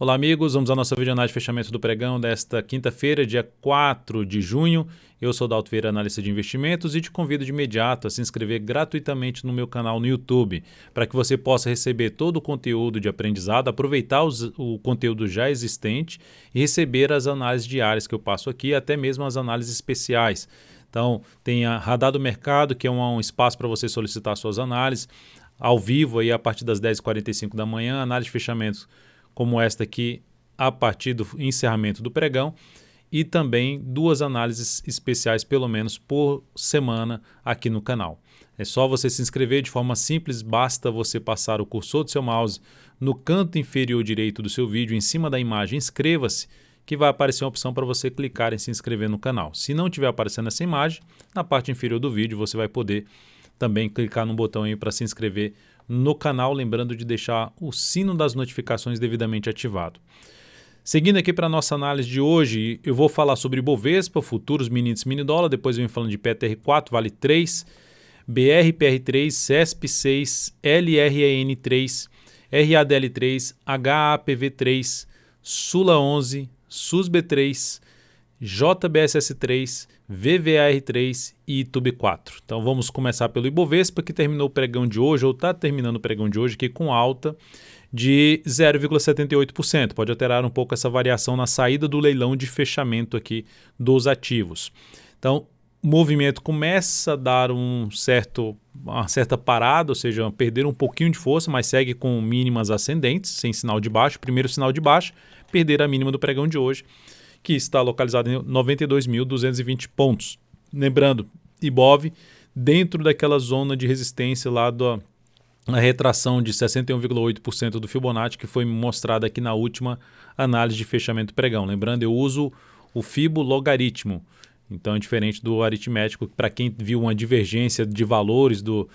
Olá amigos, vamos à nossa videoanálise de fechamento do pregão desta quinta-feira, dia 4 de junho. Eu sou Dalto Vieira, analista de investimentos, e te convido de imediato a se inscrever gratuitamente no meu canal no YouTube, para que você possa receber todo o conteúdo de aprendizado, aproveitar o conteúdo já existente e receber as análises diárias que eu passo aqui, até mesmo as análises especiais. Então, tem a Radar do Mercado, que é um espaço para você solicitar suas análises, ao vivo aí a partir das 10h45 da manhã, análise de fechamento como esta aqui a partir do encerramento do pregão, e também 2 análises especiais pelo menos por semana aqui no canal. É só você se inscrever de forma simples, basta você passar o cursor do seu mouse no canto inferior direito do seu vídeo, em cima da imagem inscreva-se, que vai aparecer uma opção para você clicar em se inscrever no canal. Se não estiver aparecendo essa imagem, na parte inferior do vídeo você vai poder também clicar no botão aí para se inscrever no canal, lembrando de deixar o sino das notificações devidamente ativado. Seguindo aqui para a nossa análise de hoje, eu vou falar sobre Bovespa, futuros, mini índice, mini dólar, depois eu venho falando de PTR4, Vale 3, BRPR3, CESP6, LREN3, RADL3, HAPV3, Sula 11, SUSB3, JBSS3, VVAR3 e ITUB4. Então vamos começar pelo Ibovespa, que terminou o pregão de hoje, ou está terminando o pregão de hoje aqui com alta de 0,78%. Pode alterar um pouco essa variação na saída do leilão de fechamento aqui dos ativos. Então o movimento começa a dar uma certa parada, ou seja, perder um pouquinho de força, mas segue com mínimas ascendentes, sem sinal de baixo. Primeiro sinal de baixo, perder a mínima do pregão de hoje, que está localizado em 92.220 pontos. Lembrando, Ibov dentro daquela zona de resistência lá da retração de 61,8% do Fibonacci, que foi mostrada aqui na última análise de fechamento pregão. Lembrando, eu uso o Fibo logaritmo. Então é diferente do aritmético. Para quem viu uma divergência de valores do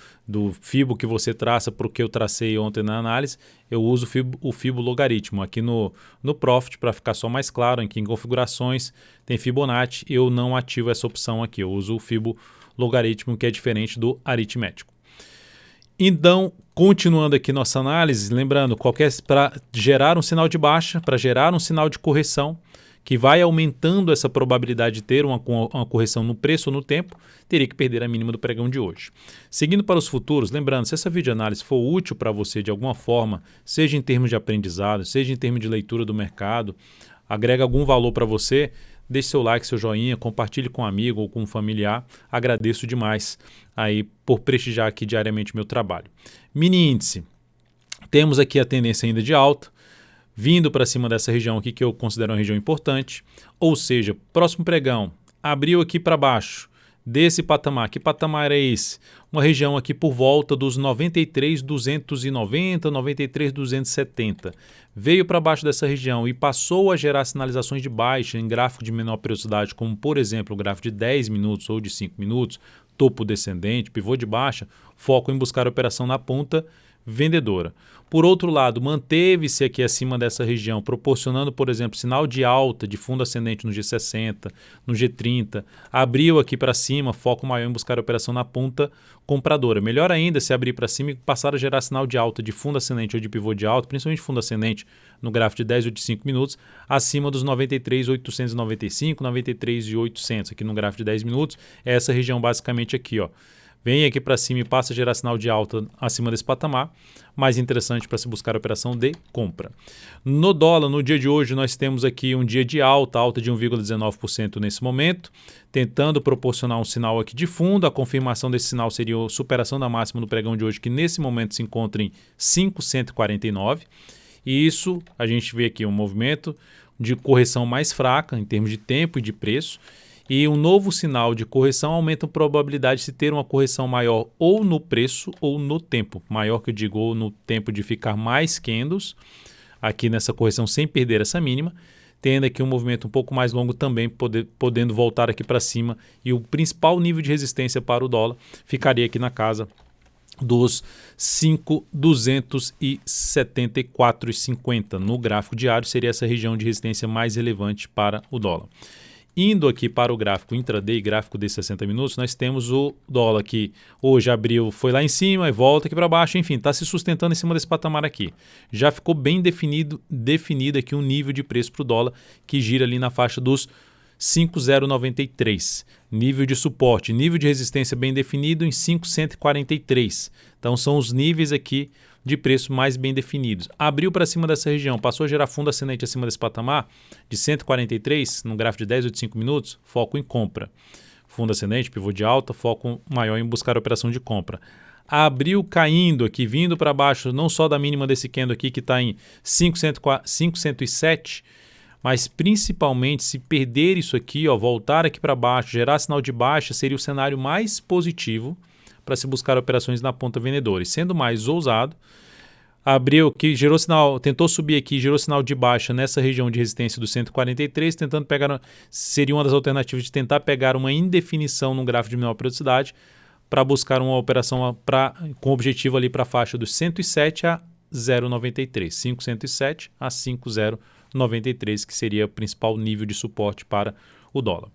Fibo que você traça para o que eu tracei ontem na análise, eu uso o Fibo logaritmo. Aqui no Profit, para ficar só mais claro, aqui em configurações tem Fibonacci, eu não ativo essa opção aqui, eu uso o Fibo logaritmo, que é diferente do aritmético. Então, continuando aqui nossa análise, lembrando, para gerar um sinal de baixa, para gerar um sinal de correção, que vai aumentando essa probabilidade de ter uma correção no preço ou no tempo, teria que perder a mínima do pregão de hoje. Seguindo para os futuros, lembrando, se essa videoanálise for útil para você de alguma forma, seja em termos de aprendizado, seja em termos de leitura do mercado, agrega algum valor para você, deixe seu like, seu joinha, compartilhe com um amigo ou com um familiar, agradeço demais aí por prestigiar aqui diariamente o meu trabalho. Mini índice, temos aqui a tendência ainda de alta, vindo para cima dessa região aqui que eu considero uma região importante, ou seja, próximo pregão, abriu aqui para baixo desse patamar. Que patamar é esse? Uma região aqui por volta dos 93.290, 93.270. Veio para baixo dessa região e passou a gerar sinalizações de baixa em gráfico de menor periodicidade, como por exemplo o gráfico de 10 minutos ou de 5 minutos, topo descendente, pivô de baixa, foco em buscar a operação na ponta vendedora. Por outro lado, manteve-se aqui acima dessa região, proporcionando, por exemplo, sinal de alta de fundo ascendente no G60, no G30, abriu aqui para cima, foco maior em buscar a operação na ponta compradora. Melhor ainda se abrir para cima e passar a gerar sinal de alta de fundo ascendente ou de pivô de alta, principalmente fundo ascendente no gráfico de 10 ou de 5 minutos, acima dos 93.895, 93.800, aqui no gráfico de 10 minutos, é essa região basicamente aqui, ó. Vem aqui para cima e passa a gerar sinal de alta acima desse patamar, mais interessante para se buscar a operação de compra. No dólar, no dia de hoje, nós temos aqui um dia de alta de 1,19% nesse momento, tentando proporcionar um sinal aqui de fundo. A confirmação desse sinal seria a superação da máxima do pregão de hoje, que nesse momento se encontra em 5,149. E isso, a gente vê aqui um movimento de correção mais fraca em termos de tempo e de preço. E um novo sinal de correção aumenta a probabilidade de se ter uma correção maior ou no preço ou no tempo. Maior que eu digo, ou no tempo de ficar mais candles, aqui nessa correção sem perder essa mínima, tendo aqui um movimento um pouco mais longo também, podendo voltar aqui para cima. E o principal nível de resistência para o dólar ficaria aqui na casa dos 5.274,50. No gráfico diário seria essa região de resistência mais relevante para o dólar. Indo aqui para o gráfico intraday, gráfico de 60 minutos, nós temos o dólar que hoje abriu, foi lá em cima e volta aqui para baixo, enfim, está se sustentando em cima desse patamar aqui. Já ficou bem definido aqui um nível de preço para o dólar que gira ali na faixa dos 5,093. Nível de suporte, nível de resistência bem definido em 5,143. Então são os níveis aqui de preço mais bem definidos. Abriu para cima dessa região, passou a gerar fundo ascendente acima desse patamar de 143, no gráfico de 10 ou de 5 minutos, foco em compra. Fundo ascendente, pivô de alta, foco maior em buscar a operação de compra. Abriu caindo aqui, vindo para baixo, não só da mínima desse candle aqui que está em 507, mas principalmente se perder isso aqui, ó, voltar aqui para baixo, gerar sinal de baixa, seria o cenário mais positivo para se buscar operações na ponta vendedora. E sendo mais ousado, abriu que gerou sinal, tentou subir aqui, gerou sinal de baixa nessa região de resistência do 143, tentando pegar, seria uma das alternativas de tentar pegar uma indefinição no gráfico de menor periodicidade para buscar uma operação com objetivo ali para a faixa dos 107 a 0,93, 507 a 5,093, que seria o principal nível de suporte para o dólar.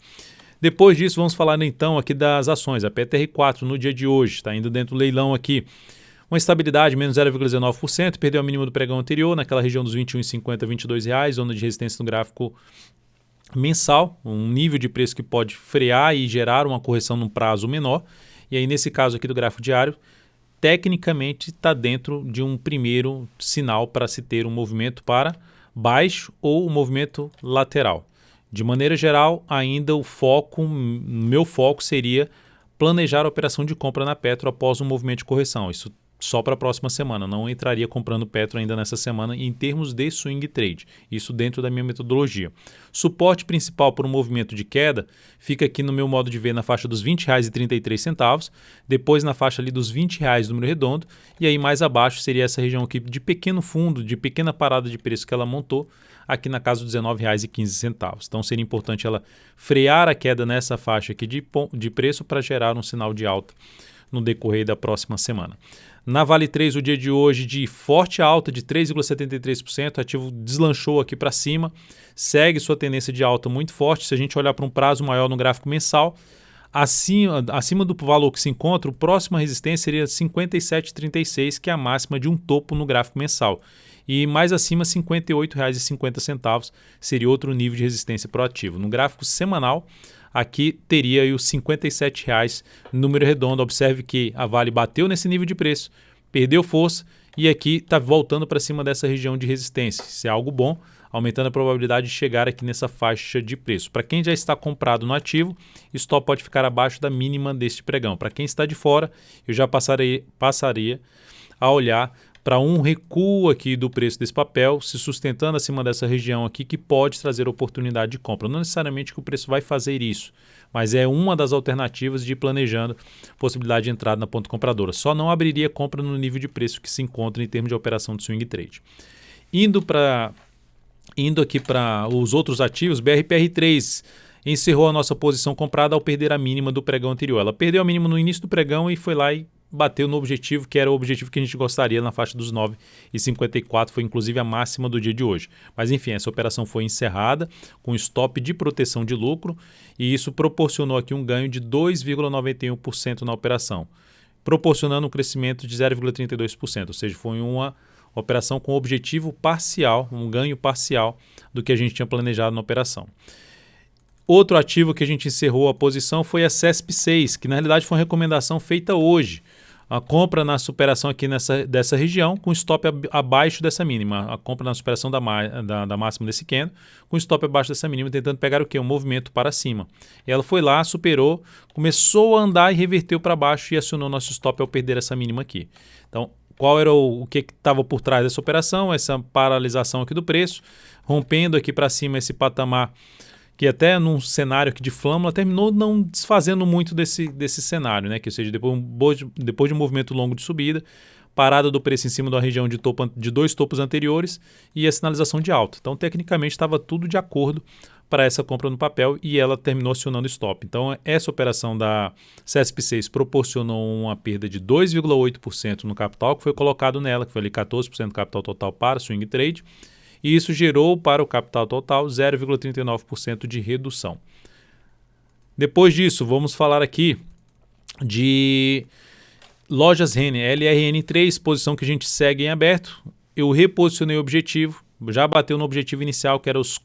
Depois disso, vamos falar então aqui das ações. A PTR4 no dia de hoje está indo dentro do leilão aqui. Uma estabilidade, menos 0,19%, perdeu a mínima do pregão anterior, naquela região dos R$ 21,50 a R$ 22,00, zona de resistência no gráfico mensal, um nível de preço que pode frear e gerar uma correção num prazo menor. E aí, nesse caso aqui do gráfico diário, tecnicamente está dentro de um primeiro sinal para se ter um movimento para baixo ou um movimento lateral. De maneira geral, ainda meu foco seria planejar a operação de compra na Petro após um movimento de correção. Isso só para a próxima semana. Não entraria comprando Petro ainda nessa semana em termos de swing trade. Isso dentro da minha metodologia. Suporte principal por um movimento de queda fica aqui no meu modo de ver na faixa dos R$ 20,33, depois na faixa ali dos R$ 20 número redondo, e aí mais abaixo seria essa região aqui de pequeno fundo, de pequena parada de preço que ela montou, aqui na casa dos R$ 19,15. Então seria importante ela frear a queda nessa faixa aqui de preço para gerar um sinal de alta no decorrer da próxima semana. Na Vale 3, o dia de hoje de forte alta de 3,73%, o ativo deslanchou aqui para cima, segue sua tendência de alta muito forte. Se a gente olhar para um prazo maior no gráfico mensal, acima do valor que se encontra, o próximo resistência seria 57,36, que é a máxima de um topo no gráfico mensal. E mais acima, R$ 58,50 seria outro nível de resistência para o ativo. No gráfico semanal, aqui teria aí os R$ 57,00 número redondo. Observe que a Vale bateu nesse nível de preço, perdeu força e aqui está voltando para cima dessa região de resistência. Isso é algo bom, aumentando a probabilidade de chegar aqui nessa faixa de preço. Para quem já está comprado no ativo, stop pode ficar abaixo da mínima deste pregão. Para quem está de fora, eu já passaria a olhar para um recuo aqui do preço desse papel, se sustentando acima dessa região aqui, que pode trazer oportunidade de compra. Não necessariamente que o preço vai fazer isso, mas é uma das alternativas de ir planejando possibilidade de entrada na ponta compradora. Só não abriria compra no nível de preço que se encontra em termos de operação de swing trade. Indo aqui para os outros ativos, BRPR3 encerrou a nossa posição comprada ao perder a mínima do pregão anterior. Ela perdeu a mínima no início do pregão e foi lá e bateu no objetivo, que era o objetivo que a gente gostaria na faixa dos 9,54, foi inclusive a máxima do dia de hoje. Mas enfim, essa operação foi encerrada com stop de proteção de lucro e isso proporcionou aqui um ganho de 2,91% na operação, proporcionando um crescimento de 0,32%, ou seja, foi uma operação com objetivo parcial, um ganho parcial do que a gente tinha planejado na operação. Outro ativo que a gente encerrou a posição foi a CESP6, que na realidade foi uma recomendação feita hoje. A compra na superação aqui dessa região com stop abaixo dessa mínima. A compra na superação da máxima desse candle com stop abaixo dessa mínima, tentando pegar o quê? Um movimento para cima. E ela foi lá, superou, começou a andar e reverteu para baixo e acionou nosso stop ao perder essa mínima aqui. Então, qual era o que estava por trás dessa operação? Essa paralisação aqui do preço, rompendo aqui para cima esse patamar que até num cenário aqui de flâmula terminou não desfazendo muito desse cenário, né? Que ou seja, depois de um movimento longo de subida, parada do preço em cima da região de dois topos anteriores e a sinalização de alta. Então, tecnicamente, estava tudo de acordo para essa compra no papel e ela terminou acionando stop. Então, essa operação da CESP6 proporcionou uma perda de 2,8% no capital que foi colocado nela, que foi ali 14% do capital total para swing trade, e isso gerou para o capital total 0,39% de redução. Depois disso, vamos falar aqui de lojas Renner, LRN3, posição que a gente segue em aberto. Eu reposicionei o objetivo, já bateu no objetivo inicial, que era os R$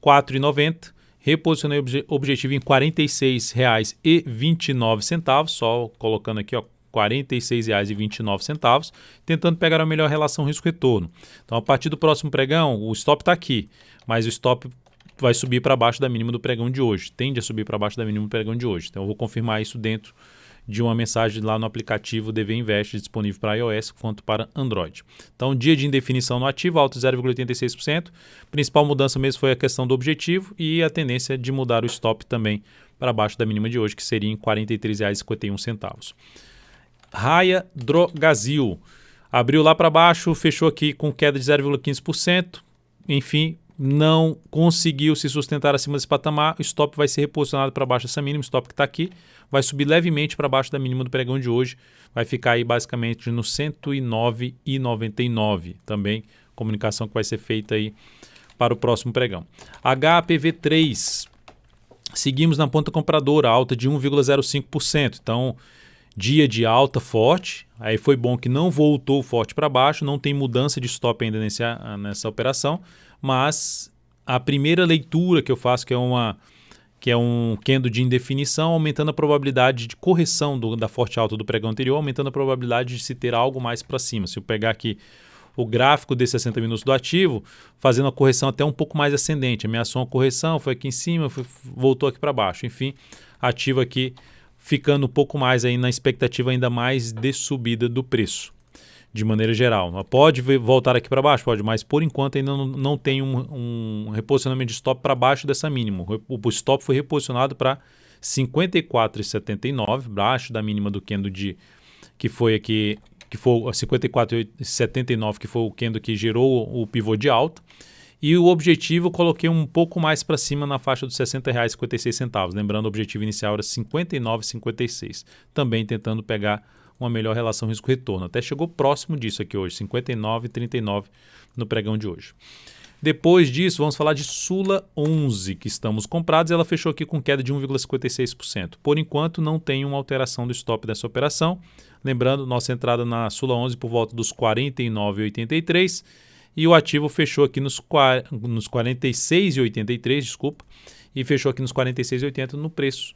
44,90. Reposicionei o objetivo em R$ 46,29, só colocando aqui, ó, R$ 46,29, tentando pegar a melhor relação risco-retorno. Então, a partir do próximo pregão, o stop está aqui, mas o stop vai subir para baixo da mínima do pregão de hoje, tende a subir para baixo da mínima do pregão de hoje. Então, eu vou confirmar isso dentro de uma mensagem lá no aplicativo DV Invest, disponível para iOS quanto para Android. Então, dia de indefinição no ativo, alto 0,86%. Principal mudança mesmo foi a questão do objetivo e a tendência de mudar o stop também para baixo da mínima de hoje, que seria em R$ 43,51. Raia Drogasil abriu lá para baixo, fechou aqui com queda de 0,15%. Enfim, não conseguiu se sustentar acima desse patamar, o stop vai ser reposicionado para baixo dessa mínima, o stop que está aqui, vai subir levemente para baixo da mínima do pregão de hoje, vai ficar aí basicamente no 109,99. Também comunicação que vai ser feita aí para o próximo pregão. HPV3, seguimos na ponta compradora, alta de 1,05%, então dia de alta forte, aí foi bom que não voltou forte para baixo, não tem mudança de stop ainda nessa operação, mas a primeira leitura que eu faço, que é um candle de indefinição, aumentando a probabilidade de correção da forte alta do pregão anterior, aumentando a probabilidade de se ter algo mais para cima. Se eu pegar aqui o gráfico de 60 minutos do ativo, fazendo a correção até um pouco mais ascendente, ameaçou uma correção, foi aqui em cima, voltou aqui para baixo. Enfim, ativo aqui ficando um pouco mais aí na expectativa ainda mais de subida do preço. De maneira geral. Pode voltar aqui para baixo? Pode, mas por enquanto ainda não tem um reposicionamento de stop para baixo dessa mínima. O stop foi reposicionado para 54,79, abaixo da mínima do candle que foi 54,79, que foi o candle que gerou o pivô de alta. E o objetivo eu coloquei um pouco mais para cima na faixa dos R$ 60,56. Lembrando, o objetivo inicial era R$ 59,56. Também tentando pegar uma melhor relação risco-retorno. Até chegou próximo disso aqui hoje, 59,39 no pregão de hoje. Depois disso, vamos falar de Sula 11, que estamos comprados. Ela fechou aqui com queda de 1,56%. Por enquanto, não tem uma alteração do stop dessa operação. Lembrando, nossa entrada na Sula 11 por volta dos 49,83 e o ativo fechou aqui nos 46,83, desculpa, e fechou aqui nos 46,80 no preço,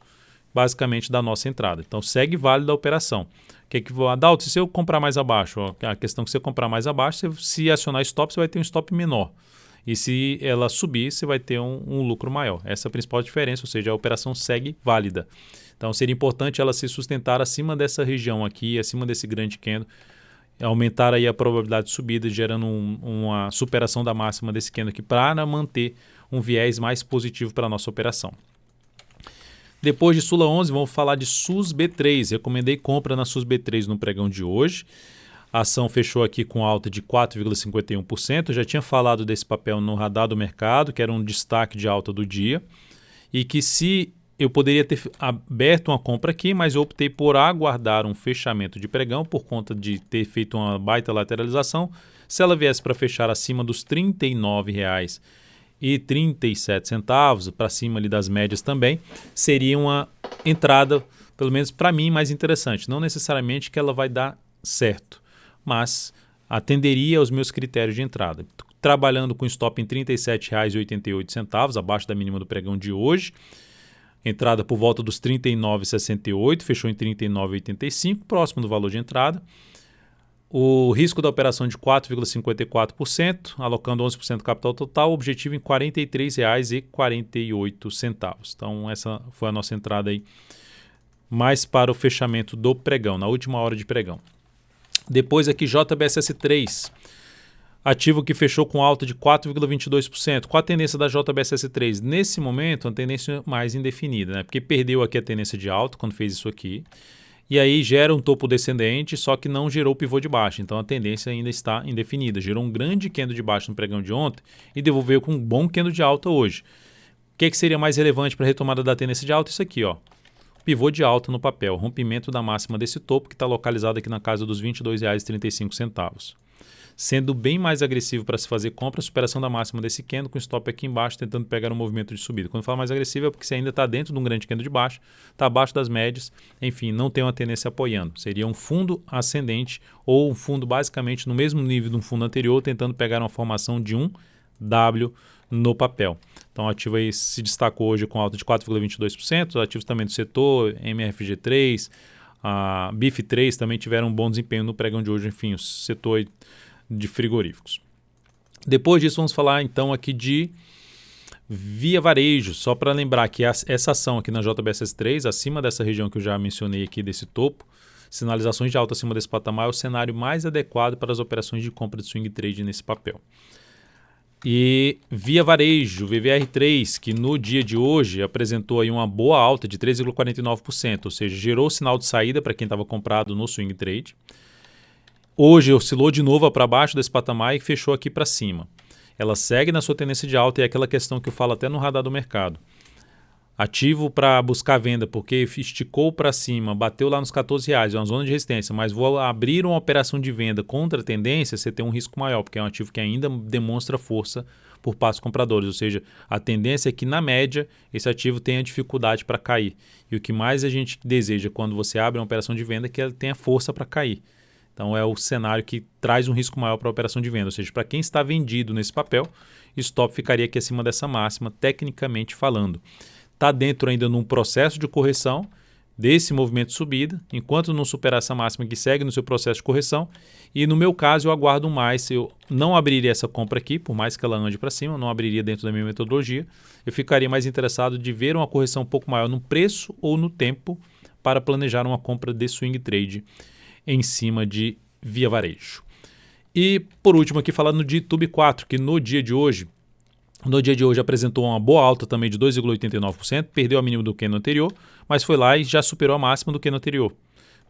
basicamente, da nossa entrada. Então, segue válida a operação. Adalto, se eu comprar mais abaixo, ó, a questão que você comprar mais abaixo, se acionar stop, você vai ter um stop menor. E se ela subir, você vai ter um lucro maior. Essa é a principal diferença, ou seja, a operação segue válida. Então, seria importante ela se sustentar acima dessa região aqui, acima desse grande candle, aumentar aí a probabilidade de subida, gerando uma superação da máxima desse candle aqui, para manter um viés mais positivo para a nossa operação. Depois de Sula 11, vamos falar de SUSB3. Recomendei compra na SUSB3 no pregão de hoje. A ação fechou aqui com alta de 4,51%. Eu já tinha falado desse papel no radar do mercado, que era um destaque de alta do dia. E que se eu poderia ter aberto uma compra aqui, mas eu optei por aguardar um fechamento de pregão por conta de ter feito uma baita lateralização. Se ela viesse para fechar acima dos R$ 39,37, para cima ali das médias também, seria uma entrada, pelo menos para mim, mais interessante. Não necessariamente que ela vai dar certo, mas atenderia aos meus critérios de entrada. Trabalhando com stop em R$ 37,88, abaixo da mínima do pregão de hoje. Entrada por volta dos R$ 39,68, fechou em R$ 39,85, próximo do valor de entrada. O risco da operação de 4,54%, alocando 11% do capital total, objetivo em R$ 43,48. Então, essa foi a nossa entrada aí, mais para o fechamento do pregão, na última hora de pregão. Depois aqui, JBSS3, ativo que fechou com alta de 4,22%. Qual a tendência da JBSS3? Nesse momento, uma tendência mais indefinida, né? Porque perdeu aqui a tendência de alta quando fez isso aqui. E aí gera um topo descendente, só que não gerou o pivô de baixa. Então a tendência ainda está indefinida. Gerou um grande candle de baixa no pregão de ontem e devolveu com um bom candle de alta hoje. O que seria mais relevante para a retomada da tendência de alta? Isso aqui, ó. Pivô de alta no papel, rompimento da máxima desse topo que está localizado aqui na casa dos R$ 22,35. sendo bem mais agressivo para se fazer compra, superação da máxima desse candle com stop aqui embaixo, tentando pegar um movimento de subida. Quando fala mais agressivo é porque você ainda está dentro de um grande candle de baixo, está abaixo das médias, enfim, não tem uma tendência apoiando. Seria um fundo ascendente ou um fundo basicamente no mesmo nível de um fundo anterior, tentando pegar uma formação de um W no papel. Então o ativo aí se destacou hoje com alta de 4,22%, os ativos também do setor, MRFG3, a BIF3 também tiveram um bom desempenho no pregão de hoje, enfim, o setor de frigoríficos. Depois disso vamos falar então aqui de Via Varejo, só para lembrar que essa ação aqui na JBSS3, acima dessa região que eu já mencionei aqui desse topo, sinalizações de alta acima desse patamar é o cenário mais adequado para as operações de compra de swing trade nesse papel. E Via Varejo, VVR3, que no dia de hoje apresentou aí uma boa alta de 3,49%, ou seja, gerou sinal de saída para quem estava comprado no swing trade. Hoje oscilou de novo para baixo desse patamar e fechou aqui para cima. Ela segue na sua tendência de alta e é aquela questão que eu falo até no radar do mercado. Ativo para buscar venda porque esticou para cima, bateu lá nos R$14, é uma zona de resistência, mas vou abrir uma operação de venda contra a tendência, você tem um risco maior, porque é um ativo que ainda demonstra força por passos compradores, ou seja, a tendência é que na média esse ativo tenha dificuldade para cair. E o que mais a gente deseja quando você abre uma operação de venda é que ela tenha força para cair. Então é o cenário que traz um risco maior para a operação de venda, ou seja, para quem está vendido nesse papel, stop ficaria aqui acima dessa máxima, tecnicamente falando. Está dentro ainda num processo de correção desse movimento de subida, enquanto não superar essa máxima que segue no seu processo de correção. E no meu caso eu aguardo mais, eu não abriria essa compra aqui, por mais que ela ande para cima, não abriria dentro da minha metodologia. Eu ficaria mais interessado de ver uma correção um pouco maior no preço ou no tempo para planejar uma compra de swing trade em cima de Via Varejo. E por último aqui falando de Tube 4, que no dia de hoje apresentou uma boa alta também de 2,89%, perdeu a mínima do candle anterior, mas foi lá e já superou a máxima do candle anterior,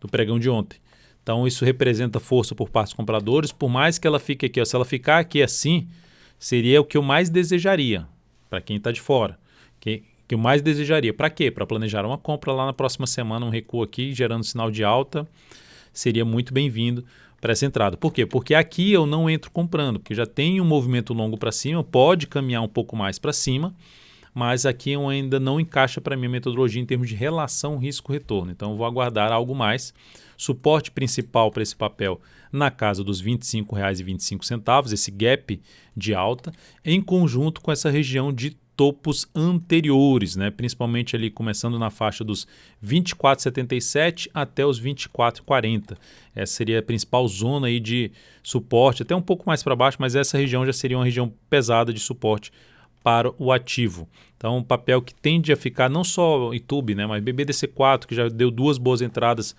do pregão de ontem. Então isso representa força por parte dos compradores, por mais que ela fique aqui, se ela ficar aqui assim, seria o que eu mais desejaria, para quem está de fora, que eu mais desejaria. Para quê? Para planejar uma compra lá na próxima semana, um recuo aqui, gerando sinal de alta, seria muito bem-vindo para essa entrada. Por quê? Porque aqui eu não entro comprando, porque já tem um movimento longo para cima, pode caminhar um pouco mais para cima, mas aqui eu ainda não encaixa para a minha metodologia em termos de relação risco-retorno. Então eu vou aguardar algo mais. Suporte principal para esse papel na casa dos R$ 25,25, esse gap de alta, em conjunto com essa região de topos anteriores, né? Principalmente ali começando na faixa dos 24,77 até os 24,40. Essa seria a principal zona aí de suporte, até um pouco mais para baixo, mas essa região já seria uma região pesada de suporte para o ativo. Então, um papel que tende a ficar não só YouTube, né, mas BBDC4, que já deu duas boas entradas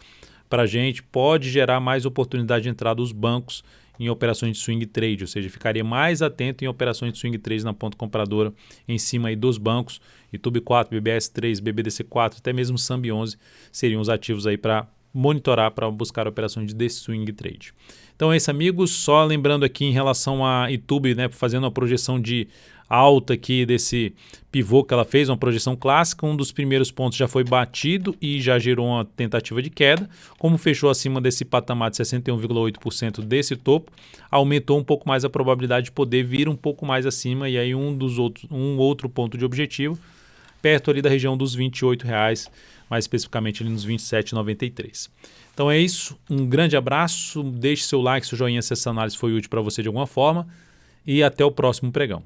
para a gente, pode gerar mais oportunidade de entrada dos bancos em operações de swing trade, ou seja, ficaria mais atento em operações de swing trade na ponta compradora em cima aí dos bancos, YouTube 4, BBS3, BBDC4, até mesmo Sambi 11 seriam os ativos aí para monitorar, para buscar operações de swing trade. Então é isso, amigos, só lembrando aqui em relação a YouTube, né, fazendo uma projeção de alta aqui desse pivô que ela fez, uma projeção clássica, um dos primeiros pontos já foi batido e já gerou uma tentativa de queda, como fechou acima desse patamar de 61,8% desse topo, aumentou um pouco mais a probabilidade de poder vir um pouco mais acima e aí um outro ponto de objetivo, perto ali da região dos R$ 28,00, mais especificamente ali nos R$ 27,93. Então é isso, um grande abraço, deixe seu like, seu joinha se essa análise foi útil para você de alguma forma e até o próximo pregão.